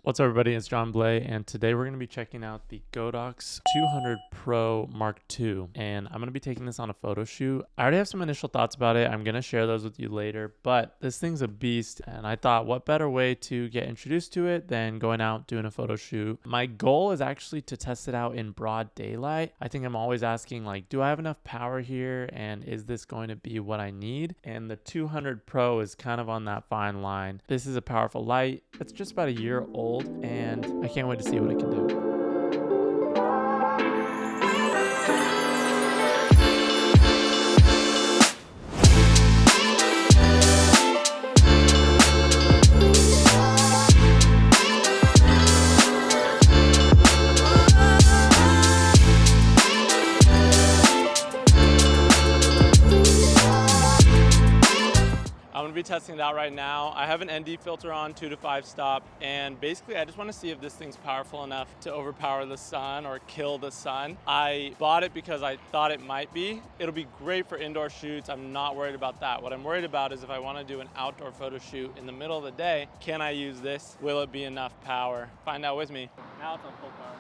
What's up, everybody? It's John Blay, and today we're going to be checking out the Godox 200 Pro Mark II, and I'm going to be taking this on a photo shoot. I already have some initial thoughts about it. I'm going to share those with you later, but this thing's a beast, and I thought what better way to get introduced to it than going out doing a photo shoot. My goal is actually to test it out in broad daylight. I think I'm always asking, like, do I have enough power here, and is this going to be what I need? And the 200 Pro is kind of on that fine line. This is a powerful light. It's just about a year old, and I can't wait to see what it can do. I'm gonna be testing it out right now. I have an ND filter on, 2 to 5 stop, and basically I just wanna see if this thing's powerful enough to overpower the sun or kill the sun. I bought it because I thought it might be. It'll be great for indoor shoots. I'm not worried about that. What I'm worried about is if I wanna do an outdoor photo shoot in the middle of the day, can I use this? Will it be enough power? Find out with me. Now it's on full power.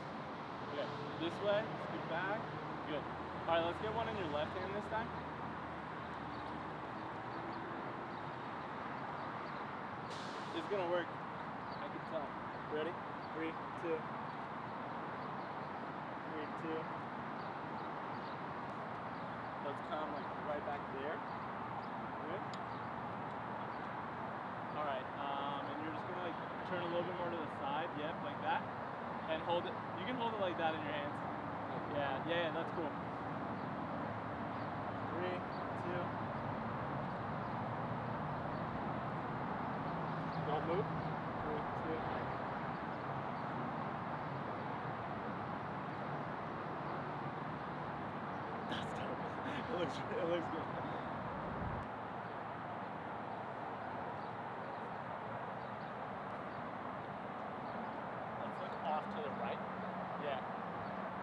Okay, this way, scoot back, good. All right, let's get one in your left hand this time. It's gonna work. I can tell. Ready? 3, 2. 3, 2. Let's come like right back there. Good. All right. And you're just gonna like turn a little bit more to the side. Yep, like that. And hold it. You can hold it like that in your hands. Yeah. That's cool. 3, 2. Don't move. 3, 2. That's terrible. It looks good. Let's look off to the right. Yeah.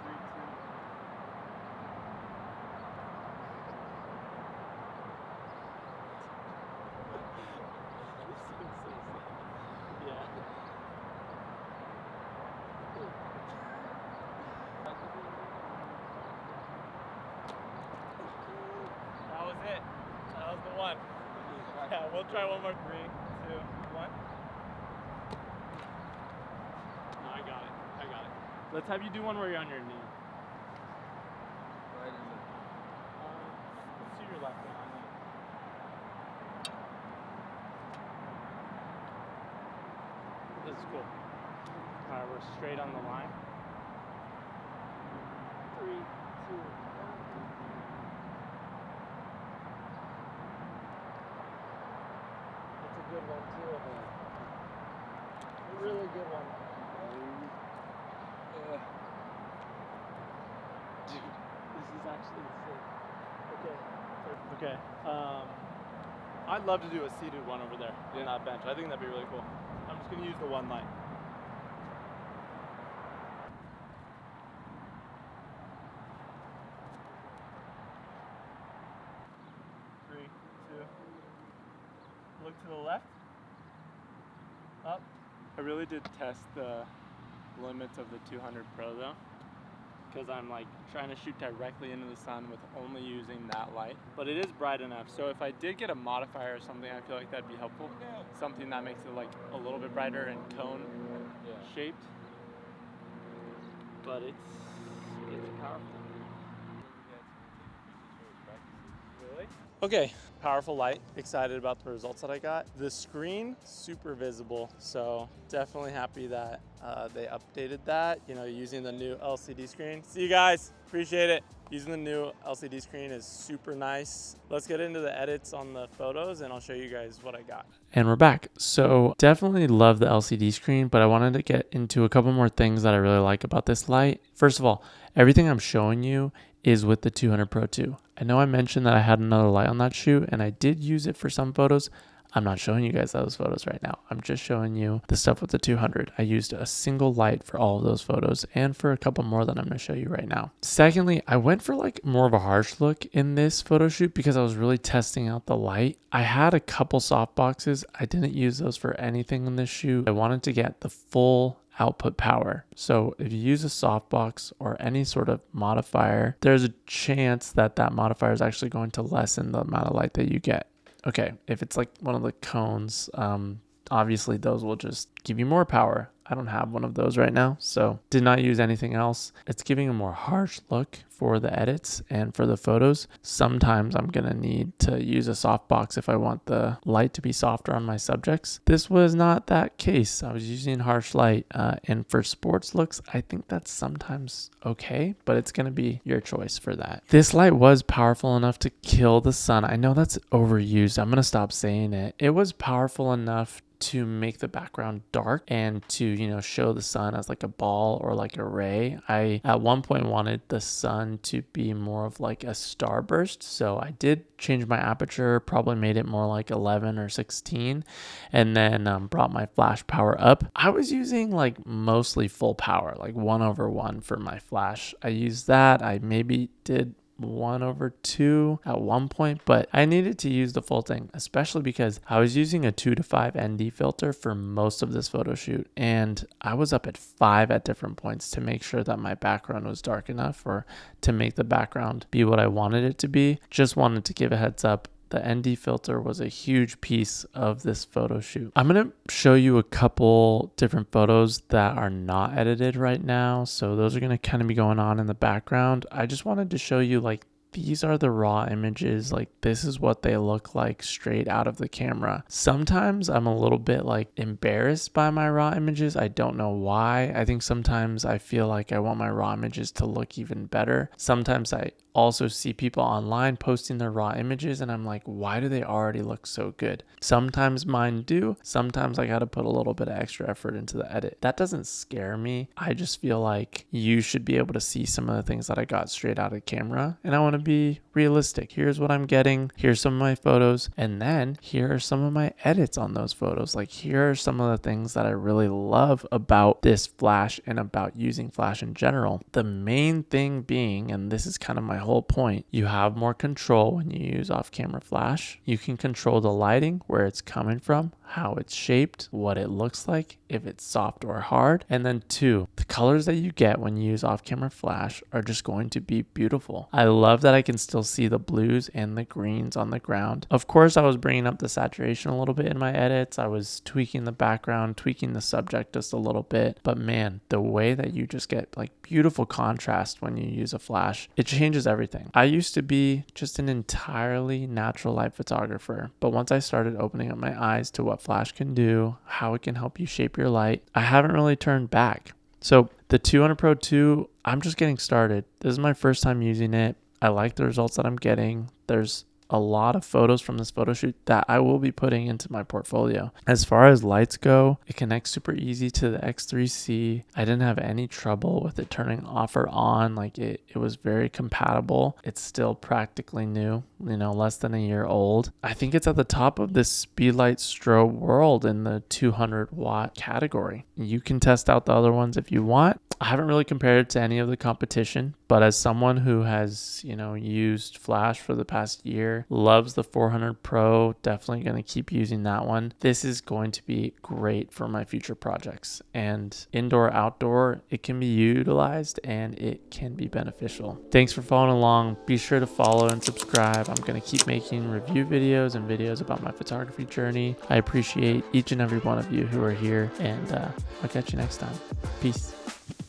3, 2. That was it. That was the one. Yeah, we'll try one more. 3, 2, 1. No, I got it. Let's have you do one where you're on your knee. Right in the... Let's do your left hand on knee. This is cool. All right, we're straight on the line. 3, 2, 1. That's a good one too. A really good one. Dude, this is actually sick. Okay. I'd love to do a seated one over there on that bench. I think that'd be really cool. I'm just gonna use the one light. 3, 2. Look to the left. Up. I really did test the limits of the 200 Pro though, because I'm like trying to shoot directly into the sun with only using that light. But it is bright enough, so if I did get a modifier or something, I feel like that'd be helpful. Something that makes it like a little bit brighter and cone shaped. But it's powerful. Really? Okay, powerful light. Excited about the results that I got. The screen, super visible. So definitely happy that they updated that, using the new LCD screen. See you guys, appreciate it. Using the new LCD screen is super nice. Let's get into the edits on the photos and I'll show you guys what I got. And we're back. So definitely love the LCD screen, but I wanted to get into a couple more things that I really like about this light. First of all, everything I'm showing you is with the 200 Pro 2. I know I mentioned that I had another light on that shoot and I did use it for some photos. I'm not showing you guys those photos right now. I'm just showing you the stuff with the 200. I used a single light for all of those photos and for a couple more that I'm going to show you right now. Secondly, I went for like more of a harsh look in this photo shoot because I was really testing out the light. I had a couple soft boxes. I didn't use those for anything in this shoot. I wanted to get the full output power. So if you use a softbox or any sort of modifier, there's a chance that that modifier is actually going to lessen the amount of light that you get. Okay, if it's like one of the cones, obviously those will just give you more power. I don't have one of those right now, so did not use anything else. It's giving a more harsh look for the edits and for the photos. Sometimes I'm gonna need to use a softbox if I want the light to be softer on my subjects. This was not that case. I was using harsh light, and for sports looks, I think that's sometimes okay, but it's gonna be your choice for that. This light was powerful enough to kill the sun. I know that's overused. I'm gonna stop saying it. It was powerful enough to make the background dark and to, you know, show the sun as like a ball or like a ray. I at one point wanted the sun to be more of like a starburst, so I did change my aperture, probably made it more like 11 or 16, and then brought my flash power up. I was using like mostly full power, like 1/1 for my flash. I used that. I maybe did 1/2 at one point, but I needed to use the full thing, especially because I was using a 2 to 5 ND filter for most of this photo shoot, and I was up at 5 at different points to make sure that my background was dark enough or to make the background be what I wanted it to be. Just wanted to give a heads up. The ND filter was a huge piece of this photo shoot. I'm going to show you a couple different photos that are not edited right now. So those are going to kind of be going on in the background. I just wanted to show you like these are the raw images. Like this is what they look like straight out of the camera. Sometimes I'm a little bit like embarrassed by my raw images. I don't know why. I think sometimes I feel like I want my raw images to look even better. Sometimes I also see people online posting their raw images and I'm like, why do they already look so good? Sometimes mine do. Sometimes I got to put a little bit of extra effort into the edit. That doesn't scare me. I just feel like you should be able to see some of the things that I got straight out of camera, and I want to be realistic. Here's what I'm getting. Here's some of my photos, and then here are some of my edits on those photos. Like here are some of the things that I really love about this flash and about using flash in general. The main thing being, and this is kind of my whole point, you have more control when you use off-camera flash. You can control the lighting, where it's coming from, how it's shaped, what it looks like, if it's soft or hard. And then 2, the colors that you get when you use off-camera flash are just going to be beautiful. I love that I can still see the blues and the greens on the ground. Of course, I was bringing up the saturation a little bit in my edits. I was tweaking the background, tweaking the subject just a little bit. But man, the way that you just get like beautiful contrast when you use a flash, it changes everything. I used to be just an entirely natural light photographer, but once I started opening up my eyes to what flash can do, how it can help you shape your light, I haven't really turned back. So the 200 Pro 2, I'm just getting started. This is my first time using it. I like the results that I'm getting. There's a lot of photos from this photo shoot that I will be putting into my portfolio. As far as lights go, it connects super easy to the X3C. I didn't have any trouble with it turning off or on. Like it was very compatible. It's still practically new, you know, less than a year old. I think it's at the top of this speedlight strobe world in the 200 watt category. You can test out the other ones if you want. I haven't really compared it to any of the competition, but as someone who has, you know, used flash for the past year, loves the 400 Pro, definitely going to keep using that one. This is going to be great for my future projects, and indoor, outdoor, it can be utilized and it can be beneficial. Thanks for following along. Be sure to follow and subscribe. I'm going to keep making review videos and videos about my photography journey. I appreciate each and every one of you who are here, and I'll catch you next time. Peace.